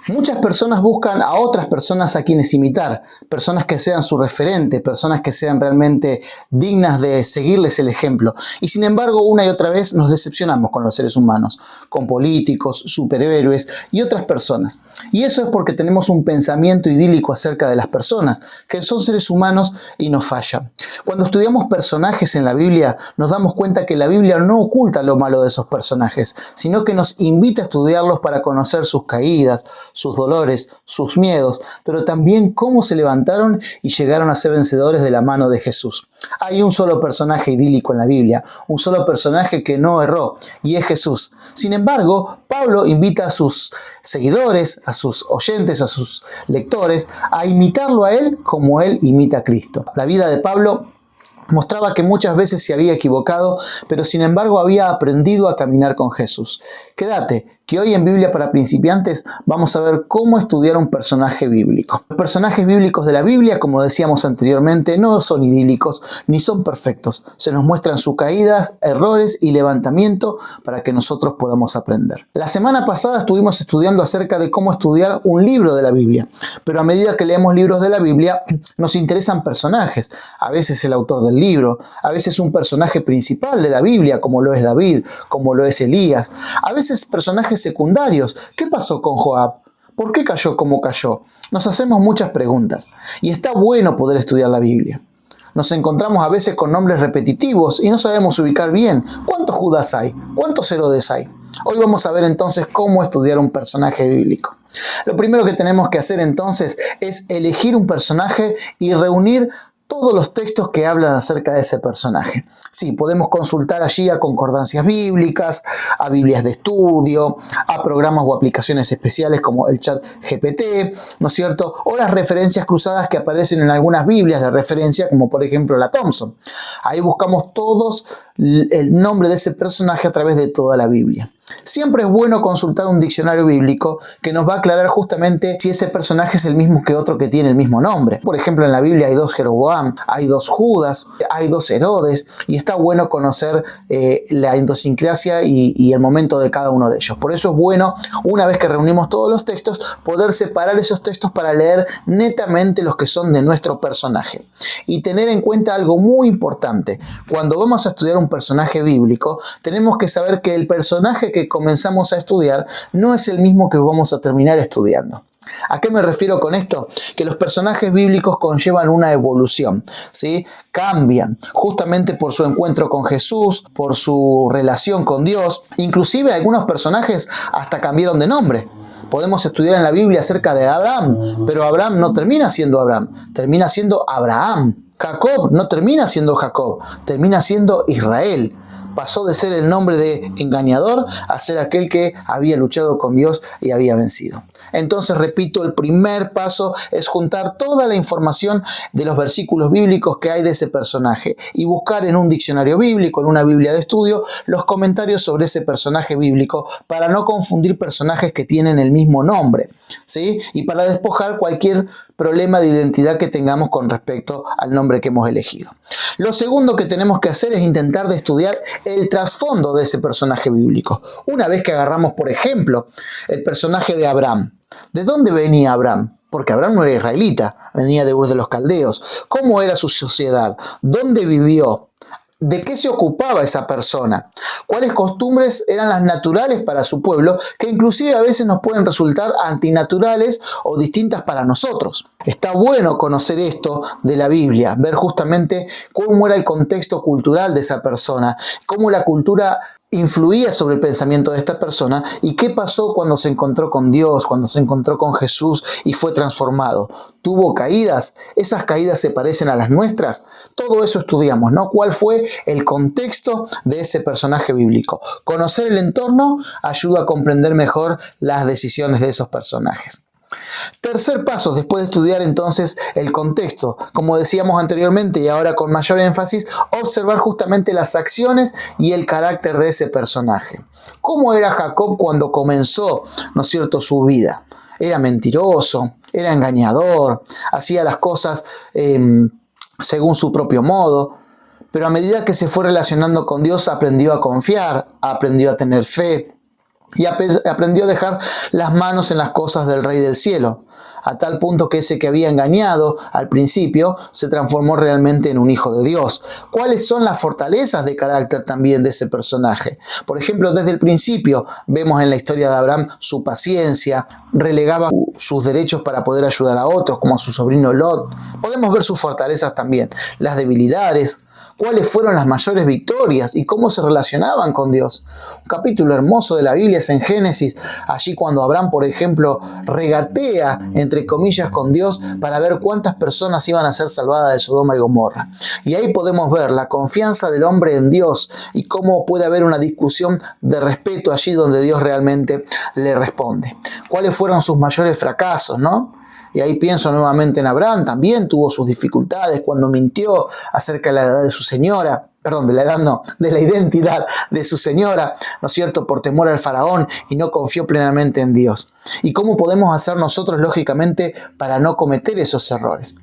Muchas personas buscan a otras personas a quienes imitar, personas que sean su referente, personas que sean realmente dignas de seguirles el ejemplo. Y sin embargo, una y otra vez nos decepcionamos con los seres humanos, con políticos, superhéroes y otras personas. Y eso es porque tenemos un pensamiento idílico acerca de las personas, que son seres humanos y nos fallan. Cuando estudiamos personajes en la Biblia, nos damos cuenta que la Biblia no oculta lo malo de esos personajes, sino que nos invita a estudiarlos para conocer sus caídas, sus dolores, sus miedos, pero también cómo se levantaron y llegaron a ser vencedores de la mano de Jesús. Hay un solo personaje idílico en la Biblia, un solo personaje que no erró, y es Jesús. Sin embargo, Pablo invita a sus seguidores, a sus oyentes, a sus lectores, a imitarlo a él como él imita a Cristo. La vida de Pablo mostraba que muchas veces se había equivocado, pero sin embargo había aprendido a caminar con Jesús. Quédate, que hoy en Biblia para principiantes vamos a ver cómo estudiar un personaje bíblico. Los personajes bíblicos de la Biblia, como decíamos anteriormente, no son idílicos ni son perfectos. Se nos muestran sus caídas, errores y levantamiento para que nosotros podamos aprender. La semana pasada estuvimos estudiando acerca de cómo estudiar un libro de la Biblia, pero a medida que leemos libros de la Biblia nos interesan personajes. A veces el autor del libro, a veces un personaje principal de la Biblia, como lo es David, como lo es Elías, a veces personajes secundarios. ¿Qué pasó con Joab? ¿Por qué cayó como cayó? Nos hacemos muchas preguntas y está bueno poder estudiar la Biblia. Nos encontramos a veces con nombres repetitivos y no sabemos ubicar bien cuántos Judas hay, cuántos Herodes hay. Hoy vamos a ver entonces cómo estudiar un personaje bíblico. Lo primero que tenemos que hacer entonces es elegir un personaje y reunir todos los textos que hablan acerca de ese personaje. Sí, podemos consultar allí a concordancias bíblicas, a Biblias de estudio, a programas o aplicaciones especiales como el ChatGPT, ¿no es cierto? O las referencias cruzadas que aparecen en algunas Biblias de referencia, como por ejemplo la Thompson. Ahí buscamos todos el nombre de ese personaje a través de toda la Biblia. Siempre es bueno consultar un diccionario bíblico que nos va a aclarar justamente si ese personaje es el mismo que otro que tiene el mismo nombre. Por ejemplo, en la Biblia hay 2 Jeroboam, hay 2 Judas, hay 2 Herodes, y está bueno conocer la idiosincrasia y el momento de cada uno de ellos. Por eso es bueno, una vez que reunimos todos los textos, poder separar esos textos para leer netamente los que son de nuestro personaje. Y tener en cuenta algo muy importante. Cuando vamos a estudiar un personaje bíblico, tenemos que saber que el personaje que comenzamos a estudiar no es el mismo que vamos a terminar estudiando. ¿A qué me refiero con esto? Que los personajes bíblicos conllevan una evolución, ¿sí? Cambian, justamente por su encuentro con Jesús, por su relación con Dios. Inclusive algunos personajes hasta cambiaron de nombre. Podemos estudiar en la Biblia acerca de Abraham, pero Abraham no termina siendo Abraham, termina siendo Abraham. Jacob no termina siendo Jacob, termina siendo Israel. Pasó de ser el nombre de engañador a ser aquel que había luchado con Dios y había vencido. Entonces, repito, el primer paso es juntar toda la información de los versículos bíblicos que hay de ese personaje y buscar en un diccionario bíblico, en una Biblia de estudio, los comentarios sobre ese personaje bíblico para no confundir personajes que tienen el mismo nombre, ¿sí? Y para despojar cualquier problema de identidad que tengamos con respecto al nombre que hemos elegido. Lo segundo que tenemos que hacer es intentar de estudiar el trasfondo de ese personaje bíblico. Una vez que agarramos, por ejemplo, el personaje de Abraham. ¿De dónde venía Abraham? Porque Abraham no era israelita, venía de Ur de los Caldeos. ¿Cómo era su sociedad? ¿Dónde vivió? ¿De qué se ocupaba esa persona? ¿Cuáles costumbres eran las naturales para su pueblo, que inclusive a veces nos pueden resultar antinaturales o distintas para nosotros? Está bueno conocer esto de la Biblia, ver justamente cómo era el contexto cultural de esa persona, cómo la cultura influía sobre el pensamiento de esta persona y qué pasó cuando se encontró con Dios, cuando se encontró con Jesús y fue transformado. ¿Tuvo caídas? ¿Esas caídas se parecen a las nuestras? Todo eso estudiamos, ¿no? ¿Cuál fue el contexto de ese personaje bíblico? Conocer el entorno ayuda a comprender mejor las decisiones de esos personajes. Tercer paso, después de estudiar entonces el contexto, como decíamos anteriormente y ahora con mayor énfasis, observar justamente las acciones y el carácter de ese personaje. ¿Cómo era Jacob cuando comenzó, ¿no es cierto?, su vida? Era mentiroso, era engañador, hacía las cosas según su propio modo, pero a medida que se fue relacionando con Dios aprendió a confiar, aprendió a tener fe. y aprendió a dejar las manos en las cosas del Rey del Cielo, a tal punto que ese que había engañado al principio se transformó realmente en un hijo de Dios. ¿Cuáles son las fortalezas de carácter también de ese personaje? Por ejemplo, desde el principio vemos en la historia de Abraham su paciencia, relegaba sus derechos para poder ayudar a otros, como a su sobrino Lot. Podemos ver sus fortalezas también, las debilidades, cuáles fueron las mayores victorias y cómo se relacionaban con Dios. Un capítulo hermoso de la Biblia es en Génesis, allí cuando Abraham, por ejemplo, regatea, entre comillas, con Dios para ver cuántas personas iban a ser salvadas de Sodoma y Gomorra. Y ahí podemos ver la confianza del hombre en Dios y cómo puede haber una discusión de respeto allí donde Dios realmente le responde. ¿Cuáles fueron sus mayores fracasos, no? Y ahí pienso nuevamente en Abraham, también tuvo sus dificultades cuando mintió acerca de la edad de su señora, de la identidad de su señora, ¿no es cierto?, por temor al faraón y no confió plenamente en Dios. ¿Y cómo podemos hacer nosotros, lógicamente, para no cometer esos errores?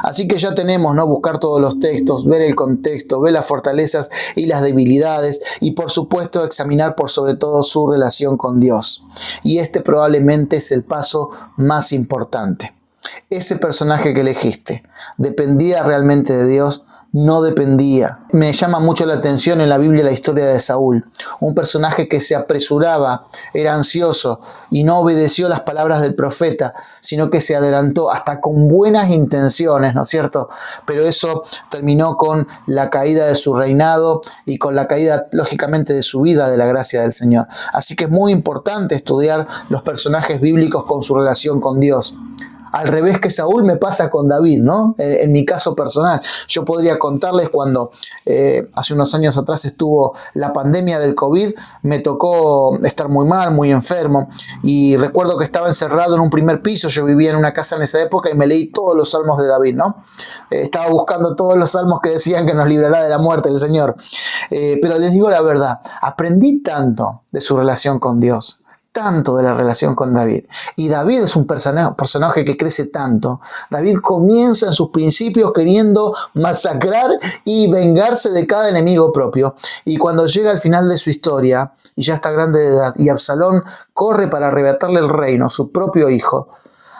Así que ya tenemos, ¿no?, buscar todos los textos, ver el contexto, ver las fortalezas y las debilidades y por supuesto examinar por sobre todo su relación con Dios. Y este probablemente es el paso más importante. Ese personaje que elegiste, ¿dependía realmente de Dios? No dependía. Me llama mucho la atención en la Biblia la historia de Saúl, un personaje que se apresuraba, era ansioso y no obedeció las palabras del profeta, sino que se adelantó hasta con buenas intenciones, ¿no es cierto? Pero eso terminó con la caída de su reinado y con la caída, lógicamente, de su vida de la gracia del Señor. Así que es muy importante estudiar los personajes bíblicos con su relación con Dios. Al revés que Saúl me pasa con David, ¿no? En mi caso personal, yo podría contarles cuando hace unos años atrás estuvo la pandemia del COVID, me tocó estar muy mal, muy enfermo, y recuerdo que estaba encerrado en un primer piso, yo vivía en una casa en esa época y me leí todos los salmos de David, ¿no? Estaba buscando todos los salmos que decían que nos librará de la muerte el Señor. Pero les digo la verdad, aprendí tanto de su relación con Dios, tanto de la relación con David. Y David es un personaje que crece tanto. David comienza en sus principios queriendo masacrar y vengarse de cada enemigo propio. Y cuando llega al final de su historia, y ya está grande de edad, y Absalón corre para arrebatarle el reino, su propio hijo,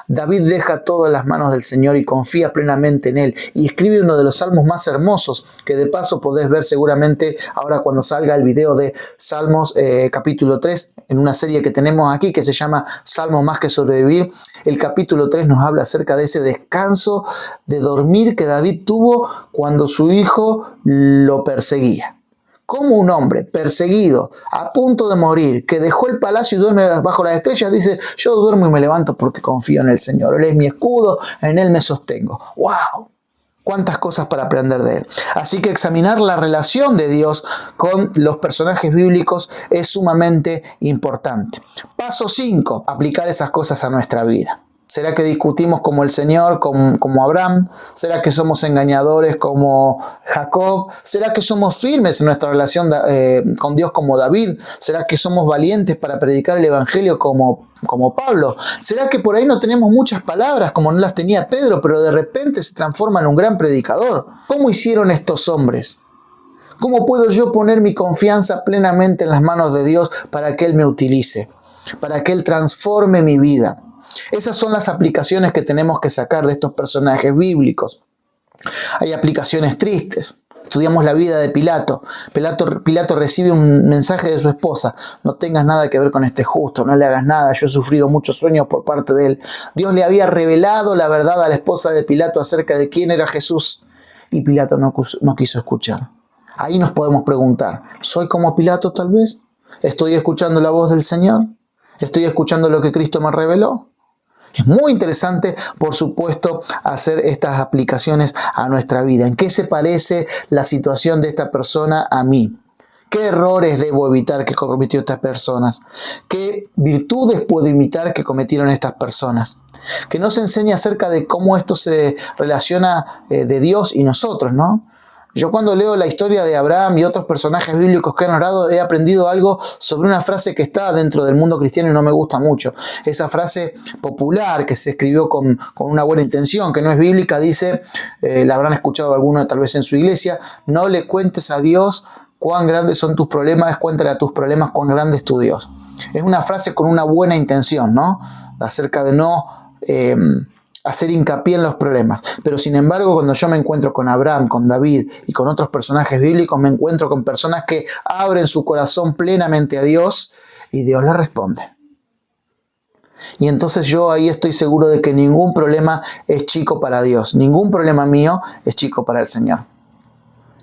David deja todo en las manos del Señor y confía plenamente en Él. Y escribe uno de los salmos más hermosos, que de paso podés ver seguramente ahora cuando salga el video de Salmos capítulo 3, en una serie que tenemos aquí que se llama Salmos más que sobrevivir. El capítulo 3 nos habla acerca de ese descanso de dormir que David tuvo cuando su hijo lo perseguía. Como un hombre perseguido, a punto de morir, que dejó el palacio y duerme bajo las estrellas, dice: yo duermo y me levanto porque confío en el Señor. Él es mi escudo, en Él me sostengo. ¡Wow! Cuántas cosas para aprender de Él. Así que examinar la relación de Dios con los personajes bíblicos es sumamente importante. Paso 5, aplicar esas cosas a nuestra vida. ¿Será que discutimos como el Señor, como Abraham? ¿Será que somos engañadores como Jacob? ¿Será que somos firmes en nuestra relación con Dios como David? ¿Será que somos valientes para predicar el Evangelio como Pablo? ¿Será que por ahí no tenemos muchas palabras como no las tenía Pedro, pero de repente se transforma en un gran predicador? ¿Cómo hicieron estos hombres? ¿Cómo puedo yo poner mi confianza plenamente en las manos de Dios para que Él me utilice? Para que Él transforme mi vida. Esas son las aplicaciones que tenemos que sacar de estos personajes bíblicos. Hay aplicaciones tristes. Estudiamos la vida de Pilato. Pilato recibe un mensaje de su esposa: no tengas nada que ver con este justo, no le hagas nada, yo he sufrido muchos sueños por parte de él. Dios le había revelado la verdad a la esposa de Pilato acerca de quién era Jesús, y Pilato no quiso escuchar. Ahí nos podemos preguntar: ¿soy como Pilato tal vez? ¿Estoy escuchando la voz del Señor? ¿Estoy escuchando lo que Cristo me reveló? Es muy interesante, por supuesto, hacer estas aplicaciones a nuestra vida. ¿En qué se parece la situación de esta persona a mí? ¿Qué errores debo evitar que cometió estas personas? ¿Qué virtudes puedo imitar que cometieron estas personas? Que nos enseña acerca de cómo esto se relaciona de Dios y nosotros, ¿no? Yo cuando leo la historia de Abraham y otros personajes bíblicos que han orado, he aprendido algo sobre una frase que está dentro del mundo cristiano y no me gusta mucho. Esa frase popular que se escribió con una buena intención, que no es bíblica, dice, la habrán escuchado alguno tal vez en su iglesia: no le cuentes a Dios cuán grandes son tus problemas, cuéntale a tus problemas cuán grande es tu Dios. Es una frase con una buena intención, ¿no? Acerca de no hacer hincapié en los problemas. Pero sin embargo, cuando yo me encuentro con Abraham, con David y con otros personajes bíblicos, me encuentro con personas que abren su corazón plenamente a Dios y Dios les responde. Y entonces yo ahí estoy seguro de que ningún problema es chico para Dios. Ningún problema mío es chico para el Señor.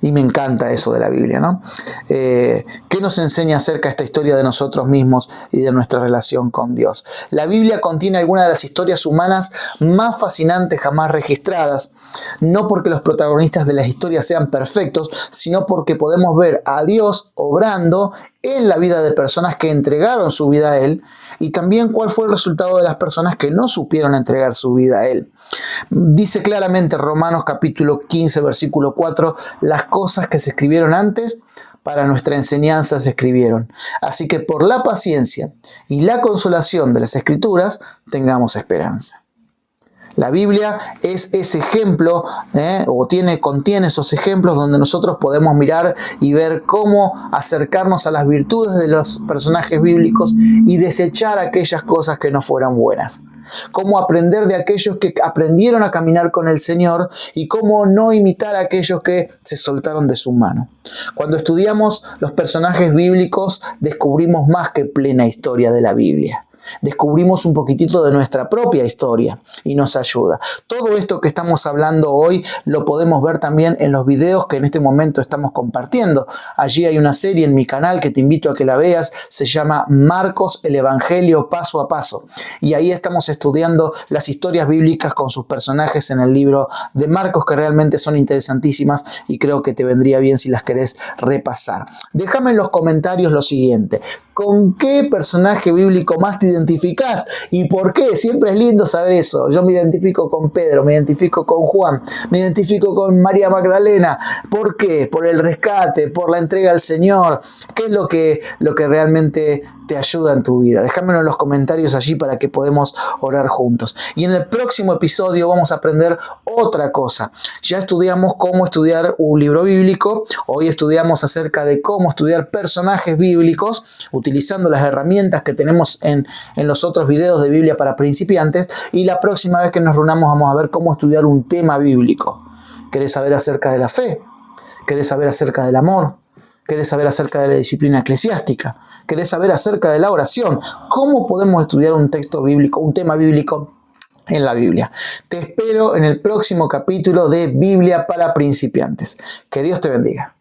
Y me encanta eso de la Biblia, ¿no? ¿Qué nos enseña acerca de esta historia de nosotros mismos y de nuestra relación con Dios? La Biblia contiene algunas de las historias humanas más fascinantes jamás registradas. No porque los protagonistas de las historias sean perfectos, sino porque podemos ver a Dios obrando en la vida de personas que entregaron su vida a Él, y también cuál fue el resultado de las personas que no supieron entregar su vida a Él. Dice claramente Romanos capítulo 15, versículo 4, las cosas que se escribieron antes, para nuestra enseñanza se escribieron. Así que por la paciencia y la consolación de las Escrituras, tengamos esperanza. La Biblia es ese ejemplo, contiene esos ejemplos donde nosotros podemos mirar y ver cómo acercarnos a las virtudes de los personajes bíblicos y desechar aquellas cosas que no fueran buenas. Cómo aprender de aquellos que aprendieron a caminar con el Señor y cómo no imitar a aquellos que se soltaron de su mano. Cuando estudiamos los personajes bíblicos, descubrimos más que plena historia de la Biblia. Descubrimos un poquitito de nuestra propia historia y nos ayuda. Todo esto que estamos hablando hoy lo podemos ver también en los videos que en este momento estamos compartiendo. Allí hay una serie en mi canal que te invito a que la veas, se llama Marcos, el Evangelio paso a paso. Y ahí estamos estudiando las historias bíblicas con sus personajes en el libro de Marcos, que realmente son interesantísimas y creo que te vendría bien si las querés repasar. Déjame en los comentarios lo siguiente: ¿con qué personaje bíblico más te identificás? ¿Y por qué? Siempre es lindo saber eso. Yo me identifico con Pedro, me identifico con Juan, me identifico con María Magdalena. ¿Por qué? Por el rescate, por la entrega al Señor. ¿Qué es lo que realmente te ayuda en tu vida? Déjamelo en los comentarios allí para que podamos orar juntos. Y en el próximo episodio vamos a aprender otra cosa. Ya estudiamos cómo estudiar un libro bíblico. Hoy estudiamos acerca de cómo estudiar personajes bíblicos utilizando las herramientas que tenemos en los otros videos de Biblia para principiantes. Y la próxima vez que nos reunamos vamos a ver cómo estudiar un tema bíblico. ¿Querés saber acerca de la fe? ¿Querés saber acerca del amor? ¿Querés saber acerca de la disciplina eclesiástica? ¿Querés saber acerca de la oración? ¿Cómo podemos estudiar un texto bíblico, un tema bíblico en la Biblia? Te espero en el próximo capítulo de Biblia para principiantes. Que Dios te bendiga.